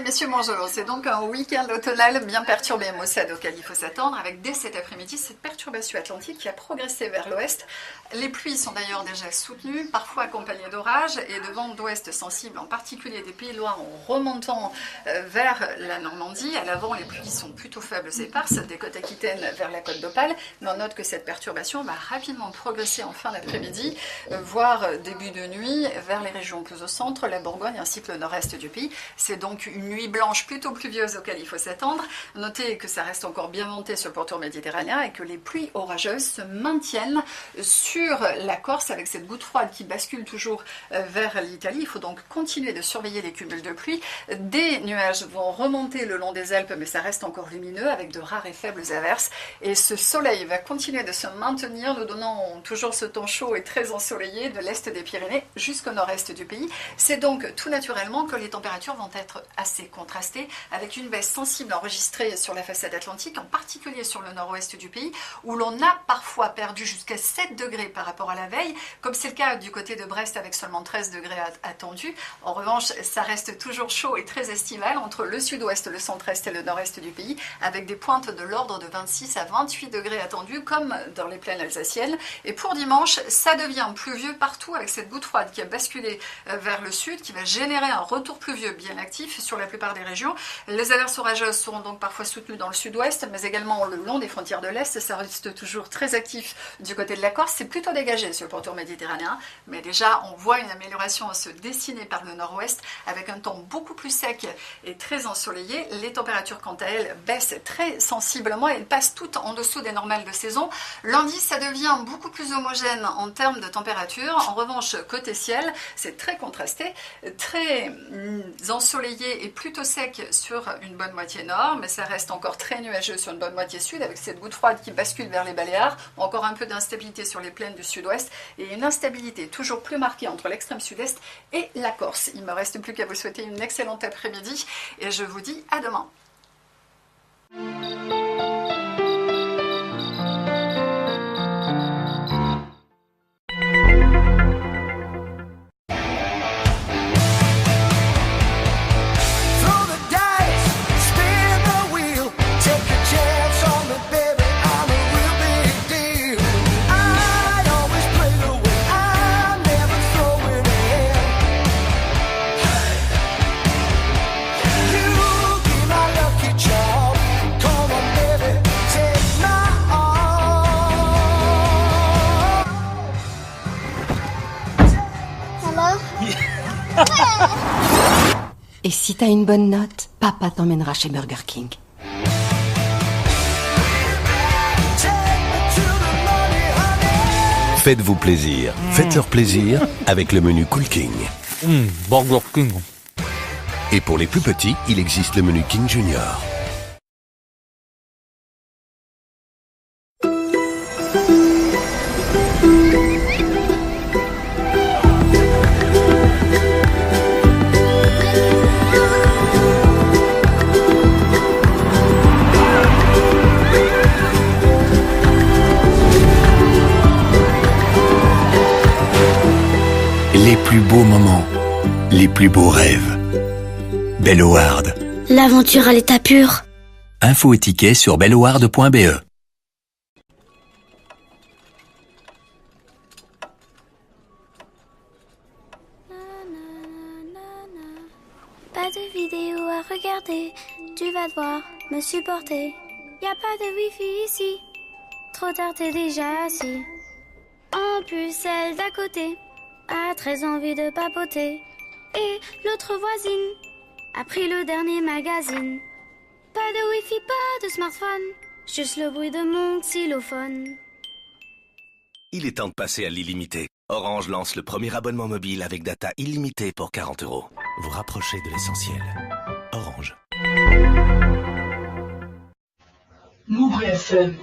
messieurs, bonjour. C'est donc un week-end automnal bien perturbé, Mossad, auquel il faut s'attendre, avec dès cet après-midi cette perturbation atlantique qui a progressé vers l'ouest. Les pluies sont d'ailleurs déjà soutenues, parfois accompagnées d'orages et de vents d'ouest sensibles, en particulier des Pays de Loire en remontant vers la Normandie. À l'avant, les pluies sont plutôt faibles et éparses, des côtes aquitaines vers la côte d'Opale. Mais on note que cette perturbation va rapidement progresser en fin d'après-midi, voire début de nuit, vers les régions plus au centre, la Bourgogne ainsi que le nord-est du pays. C'est donc une nuit blanche plutôt pluvieuse auquel il faut s'attendre. Notez que ça reste encore bien monté sur le pourtour méditerranéen et que les pluies orageuses se maintiennent sur la Corse avec cette goutte froide qui bascule toujours vers l'Italie. Il faut donc continuer de surveiller les cumuls de pluie. Des nuages vont remonter le long des Alpes, mais ça reste encore lumineux avec de rares et faibles averses. Et ce soleil va continuer de se maintenir, nous donnant toujours ce temps chaud et très ensoleillé de l'est des Pyrénées jusqu'au nord-est du pays. C'est donc tout naturellement que les températures vont être assez contrastées, avec une baisse sensible enregistrée sur la façade atlantique, en particulier sur le nord-ouest du pays, où l'on a parfois perdu jusqu'à 7 degrés par rapport à la veille, comme c'est le cas du côté de Brest avec seulement 13 degrés attendus. En revanche, ça reste toujours chaud et très estival entre le sud-ouest, le centre-est et le nord-est du pays, avec des pointes de l'ordre de 26 à 28 degrés attendus, comme dans les plaines alsaciennes. Et pour dimanche, ça devient pluvieux partout, avec cette goutte froide qui a basculé vers le sud, qui va générer un retour pluvieux bien actif sur la plupart des régions. Les averses orageuses seront donc parfois soutenues dans le sud-ouest, mais également le long des frontières de l'Est. Ça reste toujours très actif du côté de la Corse. C'est plutôt dégagé sur le pourtour méditerranéen, mais déjà on voit une amélioration se dessiner par le nord-ouest, avec un temps beaucoup plus sec et très ensoleillé. Les températures, quant à elles, baissent très sensiblement et elles passent toutes en dessous des normales de saison. Lundi, ça devient beaucoup plus homogène en termes de température. En revanche, côté ciel, c'est très contrasté, très ensoleillé et plutôt sec sur une bonne moitié nord, mais ça reste encore très nuageux sur une bonne moitié sud, avec cette goutte froide qui bascule vers les Baléares, encore un peu d'instabilité sur les plaines du sud-ouest et une instabilité toujours plus marquée entre l'extrême sud-est et la Corse. Il ne me reste plus qu'à vous souhaiter une excellente après-midi et je vous dis à demain. Et si t'as une bonne note, papa t'emmènera chez Burger King. Faites-vous plaisir. Faites-leur plaisir avec le menu Cool King. Burger King. Et pour les plus petits, il existe le menu King Junior. Les plus beaux moments, les plus beaux rêves. Belloard. L'aventure à l'état pur. Info et tickets sur belloard.be. Pas de vidéo à regarder, tu vas devoir me supporter. Y a pas de wifi ici, trop tard t'es déjà assis. En plus celle d'à côté a très envie de papoter. Et l'autre voisine a pris le dernier magazine. Pas de wifi, pas de smartphone, juste le bruit de mon xylophone. Il est temps de passer à l'illimité. Orange lance le premier abonnement mobile avec data illimitée pour 40 €. Vous rapprochez de l'essentiel. Orange. Move FM.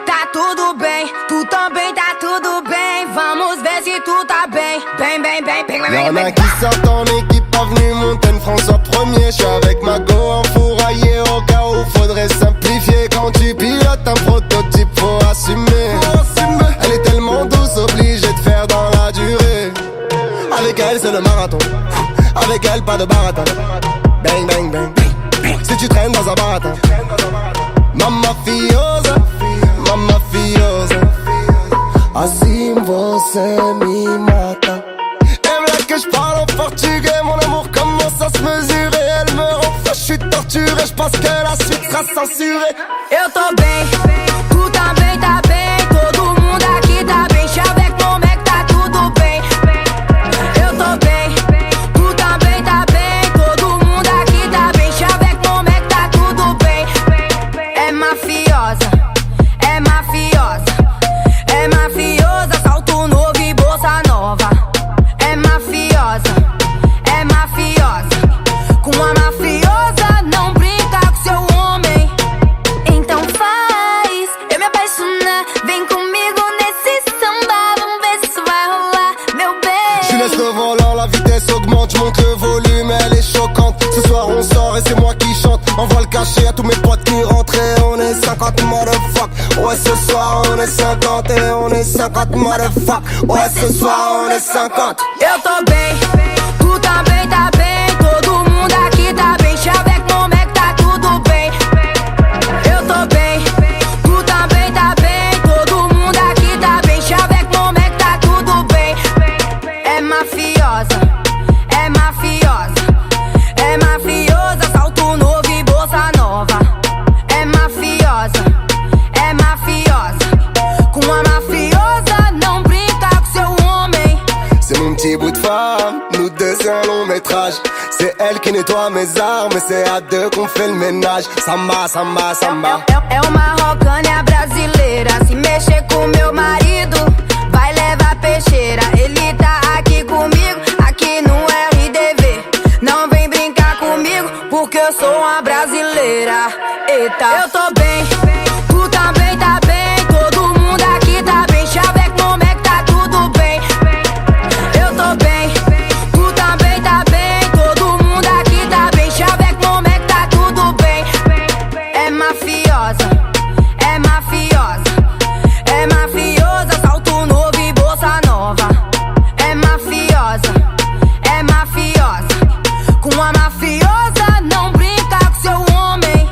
Tá tudo bem, tu também tá tudo bem. Vamos ver se tu tá bem. Bem, bem, bem, bem, bem, Y'en bem, a qui sortent en équipe avenue Montaigne, François Premier. J'suis avec ma go enfouraillé au cas où faudrait simplifier. Quand tu pilotes un prototype, faut assumer. Elle est tellement douce, obligée de faire dans la durée. Avec elle c'est le marathon, avec elle pas de baratin. bang bang bang. Si tu traînes dans un baratin, mamma fiosa, mamma fiosa. Assim você me mata. Elle veut que je parle en portugais, mon amour commence à se mesurer. Elle me rend fou, je suis torturé, je pense que la suite sera censurée. Eu tô bem, tu também tá bem. Todo mundo aqui tá bem, avec mon mec tá tudo bem. Eu tô bem, tu também tá bem. Todo mundo aqui tá bem, avec mon mec tá tudo bem. É mafiosa, é mafiosa, é mafiosa, salto novo e bolsa nova. É mafiosa, é mafiosa, com a mafiosa não brinca com seu homem. Então faz eu me apaixonar, vem comigo nesse samba, vamos ver se vai rolar, meu bem. Je laisse le volant, la vitesse augmente, je monte le volume, elle est choquante. Ce soir on sort et c'est moi qui chante. Envoie le cachet à tous mes potes qui rentrent et on est 50 motherfuck. Ouais ce soir on est 50 et on est 50 motherfuck. Ouais ce soir on est 50. Eu tô bem, tu também tá bem. Todo mundo aqui tá bem, avec mon mec tá tudo bem. Eu tô bem, tu também tá bem. Todo mundo aqui tá bem, avec mon mec tá tudo bem. É mafiosa, é mafiosa, é mafiosa, salto novo e bolsa nova. É mafiosa, é mafiosa, com a mafiosa não brinca com seu homem. C'est mon petit bout de femme, nous deux c'est un long métrage. C'est elle qui nettoie mes armes et c'est à deux qu'on fait le ménage. Samba, samba, samba. É uma rocânia brasileira. Se mexer com meu marido, vai levar peixeira. Ele tá aqui comigo, aqui no RDV. Não vem brincar comigo, porque eu sou uma brasileira. Eita, eu tô bem, tu também tá bem. Todo mundo aqui tá bem, avec mon mec tá tudo bem. Eu tô bem, tu também tá bem. Todo mundo aqui tá bem, avec mon mec tá tudo bem. É mafiosa, é mafiosa, é mafiosa, salto novo e bolsa nova. É mafiosa, é mafiosa, com a mafiosa não brinca com seu homem.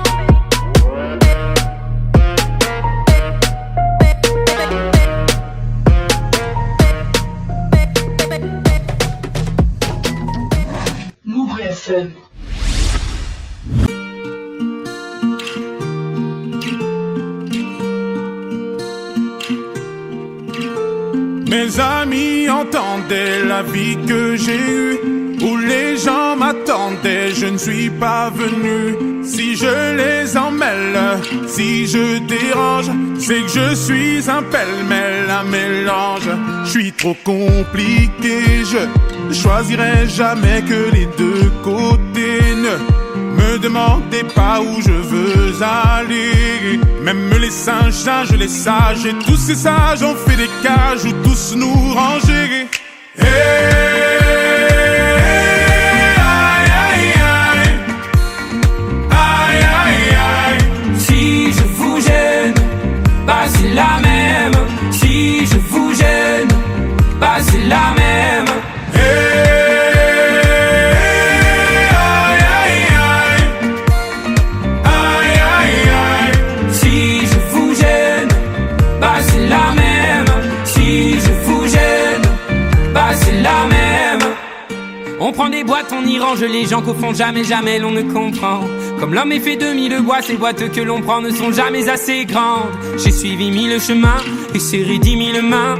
Move FM. Mes amis entendaient la vie que j'ai eue, où les gens m'attendaient, je ne suis pas venu. Si je les emmêle, si je dérange, c'est que je suis un pêle-mêle, un mélange. Je suis trop compliqué, je choisirai jamais que les deux côtés. Ne me demandez pas où je veux aller. Même les singes, les sages, et tous ces sages ont fait des cages où tous nous ranger. Si je vous gêne, bah c'est la même. Si je vous gêne, bah c'est la même. Si je vous gêne, bah c'est la même. Si je vous gêne, bah c'est la même. On prend des boîtes, on y range les gens qu'au fond jamais, jamais l'on ne comprend. Comme l'homme est fait de mille bois, ces boîtes que l'on prend ne sont jamais assez grandes. J'ai suivi 1000 chemins et serré 10 000 mains.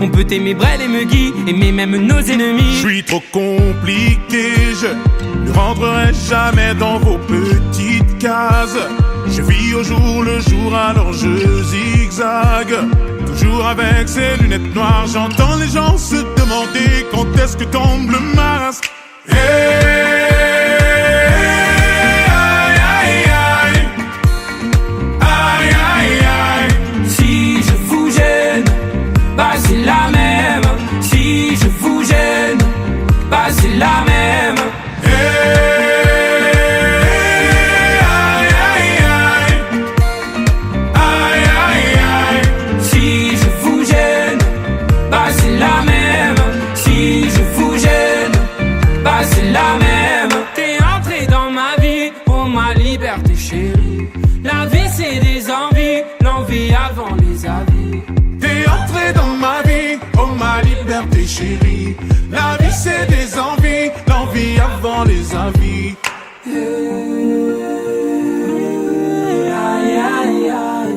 On peut aimer Brel et Megui, aimer même nos ennemis. Je suis trop compliqué, je ne rentrerai jamais dans vos petites cases. Je vis au jour le jour, alors je zigzague. Toujours avec ces lunettes noires, j'entends les gens se demander quand est-ce que tombe le masque. Si je vous gêne, bah c'est la même. Si je vous gêne, bah c'est la même. Si je vous gêne, bah c'est la même. Si je vous gêne, bah c'est la même. santé chérie. La vie c'est des envies, l'envie avant les avis. Aïe aïe aïe,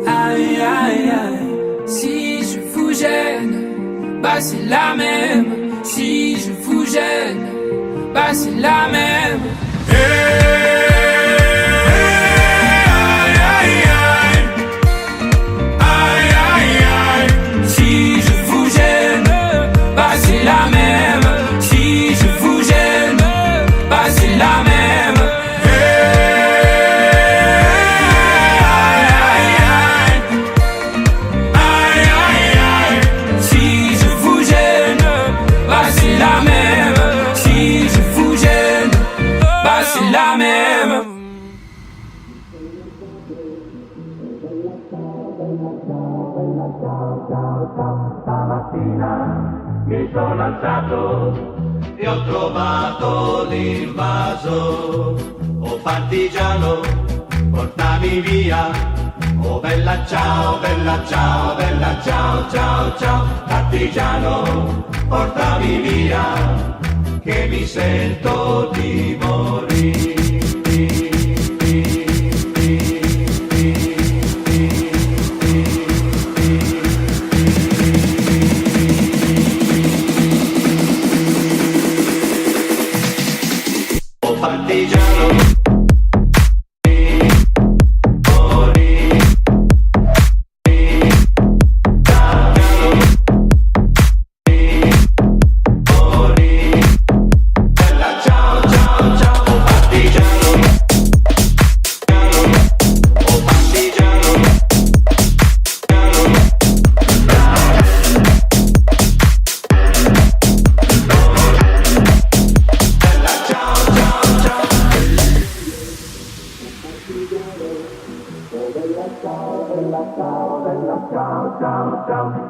aïe aïe aïe. Si je vous gêne, bah c'est la même. Si je vous gêne, bah c'est la même. Si je vous gêne, bah c'est la même. Si je vous gêne, bah c'est la même. Si je vous gêne, bah c'est la même. Si je vous gêne, bah c'est la même. Mi sono alzato e ho trovato l'invaso. Oh partigiano, portami via. Oh bella ciao, bella ciao, bella ciao, ciao, ciao. Partigiano, portami via, che mi sento di morire. Partigiano,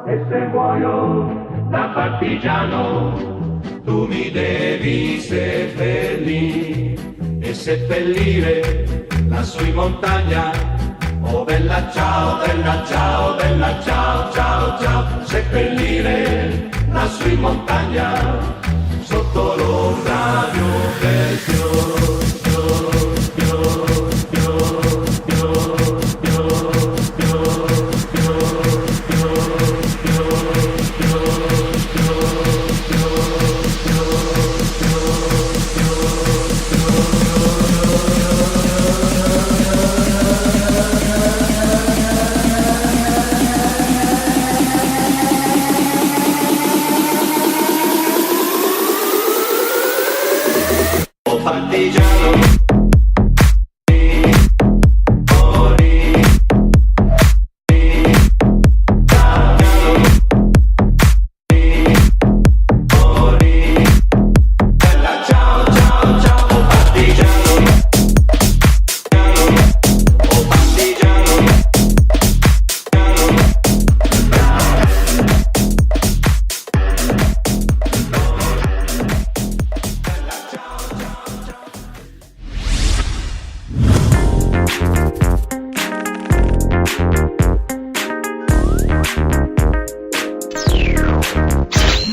e se muoio da partigiano tu mi devi seppellire e seppellire lassù in montagna. Oh bella ciao, bella ciao, bella ciao, ciao, ciao. Seppellire lassù in montagna sotto l'ombra di un bel fiore. Partigiano,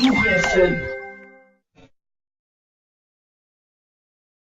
Move FM.